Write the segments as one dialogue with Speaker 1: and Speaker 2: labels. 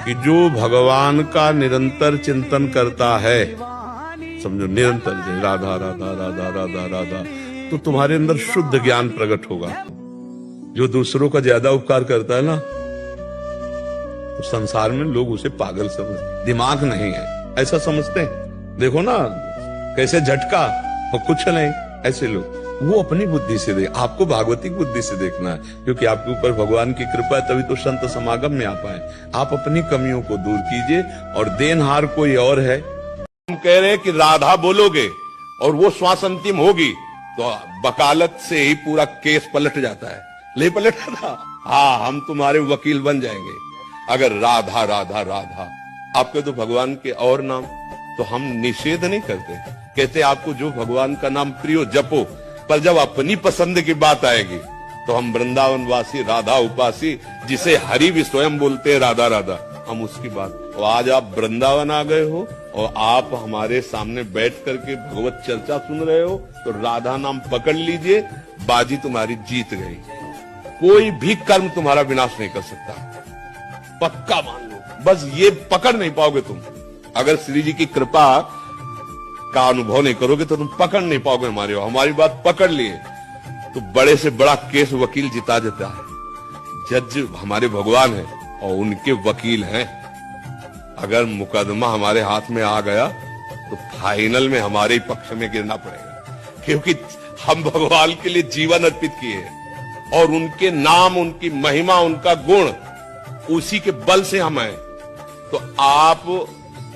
Speaker 1: कि जो भगवान का निरंतर चिंतन करता है, समझो निरंतर राधा राधा राधा राधा राधा, तो तुम्हारे अंदर शुद्ध ज्ञान प्रकट होगा। जो दूसरों का ज्यादा उपकार करता है ना, तो संसार में लोग उसे पागल समझते, दिमाग नहीं है ऐसा समझते हैं। देखो ना कैसे झटका और कुछ नहीं, ऐसे लोग। वो अपनी बुद्धि से देख, आपको भागवती बुद्धि से देखना है, क्योंकि आपके ऊपर भगवान की कृपा है, तभी तो संत समागम में आ पाए। आप अपनी कमियों को दूर कीजिए, और देनहार कोई और है। हम कह रहे हैं कि राधा बोलोगे और वो श्वास अंतिम होगी, तो वकालत से ही पूरा केस पलट जाता है। ले पलटा था, हाँ हम तुम्हारे वकील बन जाएंगे अगर राधा राधा राधा। आपके तो भगवान के और नाम, तो हम निषेध नहीं करते, कहते आपको जो भगवान का नाम प्रियो जपो, पर जब अपनी पसंद की बात आएगी तो हम वृंदावन वासी राधा उपासी, जिसे हरि भी स्वयं बोलते हैं राधा राधा, हम उसकी बात। तो आज आप वृंदावन आ गए हो और आप हमारे सामने बैठ करके भगवत चर्चा सुन रहे हो, तो राधा नाम पकड़ लीजिए, बाजी तुम्हारी जीत गई। कोई भी कर्म तुम्हारा विनाश नहीं कर सकता, पक्का मान लो। बस ये पकड़ नहीं पाओगे तुम, अगर श्री जी की कृपा का अनुभव नहीं करोगे तो तुम पकड़ नहीं पाओगे हमारी बात पकड़ लिए तो बड़े से बड़ा केस वकील जिता देता है। जज हमारे भगवान है और उनके वकील हैं। अगर मुकदमा हमारे हाथ में आ गया तो फाइनल में हमारे ही पक्ष में गिरना पड़ेगा, क्योंकि हम भगवान के लिए जीवन अर्पित किए और उनके नाम, उनकी महिमा, उनका गुण, उसी के बल से हम आए। तो आप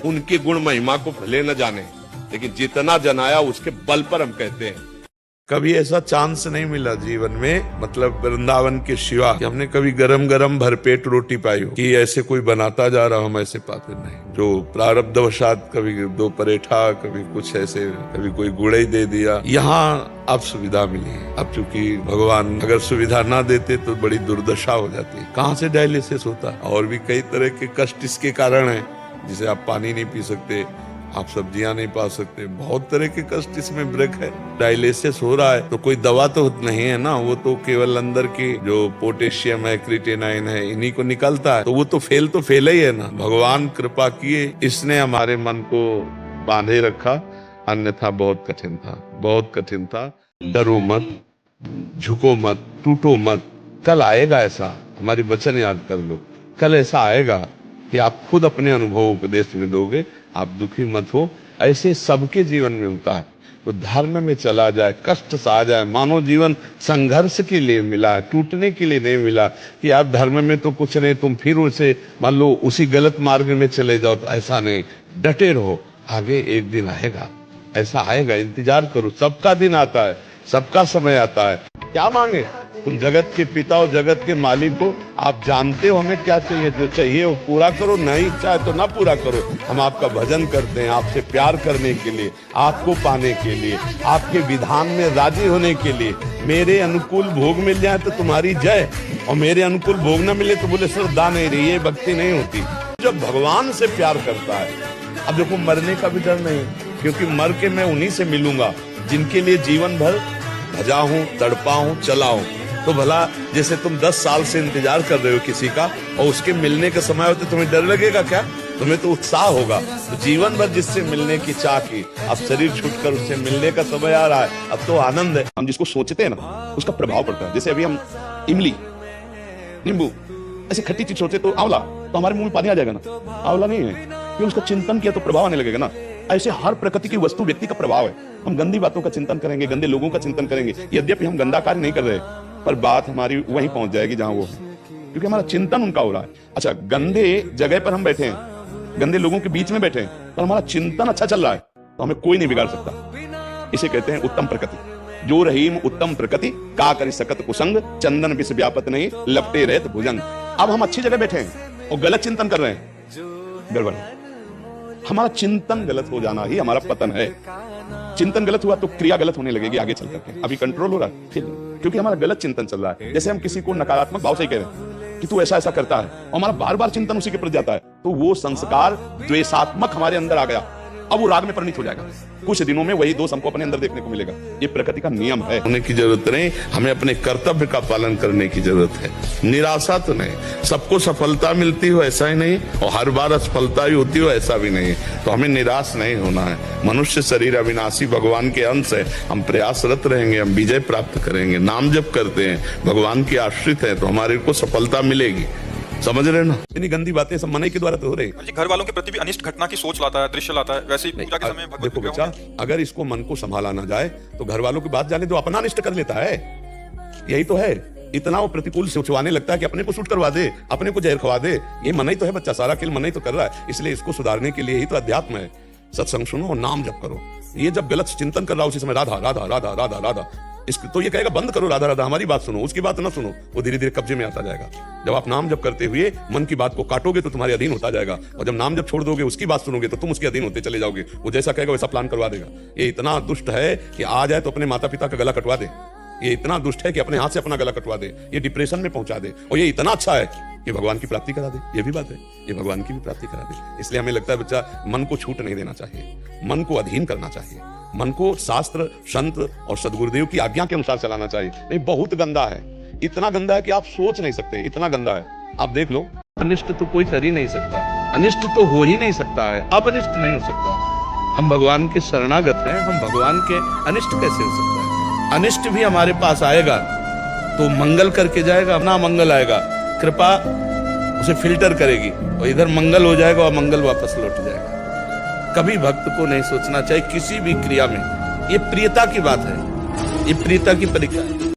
Speaker 1: उनके गुण महिमा को भले न जाने, लेकिन जितना जनाया उसके बल पर हम कहते हैं। कभी ऐसा चांस नहीं मिला जीवन में, मतलब वृंदावन के सिवा, कि हमने कभी गरम गरम भरपेट रोटी पाई हो, कि ऐसे कोई बनाता जा रहा, हम ऐसे पाते नहीं। जो प्रारब्धवशात कभी दो परेठा, कभी कुछ ऐसे, कभी कोई गुड़ ही दे दिया। यहाँ अब सुविधा मिली है। अब चूंकि भगवान अगर सुविधा ना देते तो बड़ी दुर्दशा हो जाती। कहाँ से डायलिसिस होता, और भी कई तरह के कष्ट इसके कारण है, जिसे आप पानी नहीं पी सकते, आप सब्जियां नहीं पा सकते, बहुत तरह के कष्ट इसमें ब्रेक है। डायलिसिस हो रहा है तो कोई दवा तो नहीं है ना, वो तो केवल अंदर की जो पोटेशियम है, क्रिएटिनाइन है, इन्हीं को निकलता है, तो वो तो फेल ही है ना। भगवान कृपा किए, इसने हमारे मन को बांधे रखा, अन्यथा बहुत कठिन था, बहुत कठिन था। डरो मत, झुको मत, टूटो मत, कल आएगा ऐसा। हमारी वचन याद कर लो, कल ऐसा आएगा कि आप खुद अपने अनुभव उपदेश में दोगे। आप दुखी मत हो, ऐसे सबके जीवन में होता है। तो धर्म में चला जाए, कष्ट सा आ जाए, मानो जीवन संघर्ष के लिए मिला है, टूटने के लिए नहीं मिला कि आप धर्म में तो कुछ नहीं, तुम फिर उसे मान लो उसी गलत मार्ग में चले जाओ, तो ऐसा नहीं, डटे रहो, आगे एक दिन आएगा, ऐसा आएगा, इंतजार करो। सबका दिन आता है, सबका समय आता है। क्या मांगे तुम जगत के पिता और जगत के मालिक को, आप जानते हो हमें क्या चाहिए, जो चाहिए वो पूरा करो, नहीं चाहे तो ना पूरा करो। हम आपका भजन करते हैं, आपसे प्यार करने के लिए, आपको पाने के लिए, आपके विधान में राजी होने के लिए। मेरे अनुकूल भोग मिल जाए तो तुम्हारी जय, और मेरे अनुकूल भोग न मिले तो बोले श्रद्धा नहीं रही, ये भक्ति नहीं होती। जब भगवान से प्यार करता है, अब देखो मरने का भी डर नहीं, क्योंकि मर के मैं उन्हीं से मिलूंगा जिनके लिए जीवन भर भजा हूं, तड़पा हूं, चला हूं। तो भला जैसे तुम 10 साल से इंतजार कर रहे हो किसी का, और उसके मिलने का समय होते तुम्हें डर लगेगा क्या? तुम्हें तो उत्साह होगा। तो जीवन भर जिससे मिलने की चाह की, अब शरीर छूटकर उससे मिलने का समय आ रहा है, अब तो आनंद है। हम जिसको सोचते हैं ना, उसका प्रभाव पड़ता है। जैसे अभी हम इमली, नींबू, ऐसे खट्टी चीज सोचे, तो आंवला, तो हमारे मुंह में पानी आ जाएगा ना। आंवला नहीं है, क्योंकि उसका चिंतन किया तो प्रभाव आने लगेगा ना। ऐसे हर प्रकृति की वस्तु व्यक्ति का प्रभाव है। हम गंदी बातों का चिंतन करेंगे, गंदे लोगों का चिंतन करेंगे, यद्यपि हम गंदा कार्य नहीं कर रहे, पर बात हमारी वहीं पहुंच जाएगी जहां वो है, क्योंकि हमारा चिंतन उनका हो रहा है। अच्छा, गंदे जगह पर हम बैठे हैं, गंदे लोगों के बीच में बैठे हैं, पर हमारा चिंतन अच्छा चल रहा है, तो हमें कोई नहीं बिगाड़ सकता। इसे कहते हैं उत्तम प्रकृति। जो रहीम उत्तम प्रकृति, का करी सकत कुसंग, चंदन विष व्यापत नहीं, लपटे रहत भुजंग। अब हम अच्छी जगह बैठे हैं और गलत चिंतन कर रहे हैं, गड़बड़। हमारा चिंतन गलत हो जाना ही हमारा पतन है। चिंतन गलत हुआ तो क्रिया गलत होने लगेगी आगे चल करके। अभी कंट्रोल हो रहा है फिर, क्योंकि हमारा गलत चिंतन चल रहा है। जैसे हम किसी को नकारात्मक भाव से कह रहे हैं कि तू ऐसा ऐसा करता है, और हमारा बार बार चिंतन उसी के प्रति जाता है, तो वो संस्कार द्वेषात्मक हमारे अंदर आ गया।
Speaker 2: अब वो राग में परिणित हो जाएगा। कुछ दिनों में वही दोष हमको अपने अंदर देखने को मिलेगा। ये प्रकृति का नियम है।
Speaker 1: होने की जरूरत नहीं, हमें अपने कर्तव्य का पालन करने की जरूरत है। निराशा तो नहीं, सबको सफलता मिलती हो ऐसा ही नहीं, और हर बार असफलता ही होती हो ऐसा भी नहीं। तो हमें निराश नहीं होना है। मनुष्य शरीर अविनाशी भगवान के अंश है। हम प्रयासरत रहेंगे, हम विजय प्राप्त करेंगे। नाम जप करते हैं, भगवान के आश्रित है, तो हमारे को सफलता मिलेगी। समझ रहे ना? इतनी गंदी बातें सब मनाई के द्वारा तो हो रही।
Speaker 3: घर वालों के प्रति भी अनिष्ट घटना की सोच लाता है, दृश्य लाता है। वैसे ही पूजा के समय भगवत
Speaker 1: देखो बच्चा, अगर इसको मन को संभाला ना जाए तो घर वालों की बात जाने तो अपना अनिष्ट कर लेता है। यही तो है, इतना वो प्रतिकूल सोचवाने लगता है कि अपने को शूट करवा दे, अपने को जहर खवा दे। ये मना ही तो है बच्चा, सारा खेल मना ही तो कर रहा है। इसलिए इसको सुधारने के लिए ही तो अध्यात्म है। सत्संग सुनो और नाम जप करो। ये जब गलत चिंतन कर रहा हो उसी समय राधा राधा राधा राधा राधा, इसको तो ये कहेगा बंद करो राधा राधा, हमारी बात सुनो, उसकी बात ना सुनो। वो धीरे धीरे कब्जे में आता जाएगा। जब आप नाम जप करते हुए मन की बात को काटोगे तो तुम्हारे अधीन होता जाएगा, और जब नाम जप छोड़ दोगे, उसकी बात सुनोगे तो तुम उसके अधीन होते चले जाओगे। वो जैसा कहेगा वैसा प्लान करवा देगा। ये इतना दुष्ट है कि आ जाए तो अपने माता पिता का गला कटवा दे। ये इतना दुष्ट है कि अपने हाथ से अपना गला कटवा दे। ये डिप्रेशन में पहुंचा दे। और ये इतना अच्छा है कि भगवान की प्राप्ति करा दे। ये भी बात है, ये भगवान की भी प्राप्ति करा दे। इसलिए हमें लगता है बच्चा, मन को छूट नहीं देना चाहिए, मन को अधीन करना चाहिए, मन को शास्त्र, संत और सदगुरुदेव की आज्ञा के अनुसार चलाना चाहिए। नहीं, बहुत गंदा है, इतना गंदा है कि आप सोच नहीं सकते, इतना गंदा है। आप देख लो, अनिष्ट तो कोई कर ही नहीं सकता, अनिष्ट तो हो ही नहीं सकता है, अब अनिष्ट नहीं हो सकता। हम भगवान के शरणागत हैं, हम भगवान के अनिष्ट कैसे हो सकता है? अनिष्ट भी हमारे पास आएगा तो मंगल करके जाएगा, अपना मंगल आएगा, कृपा उसे फिल्टर करेगी और इधर मंगल हो जाएगा और मंगल वापस लौट जाएगा। कभी भक्त को नहीं सोचना चाहिए किसी भी क्रिया में। ये प्रियता की बात है, ये प्रियता की परीक्षा है।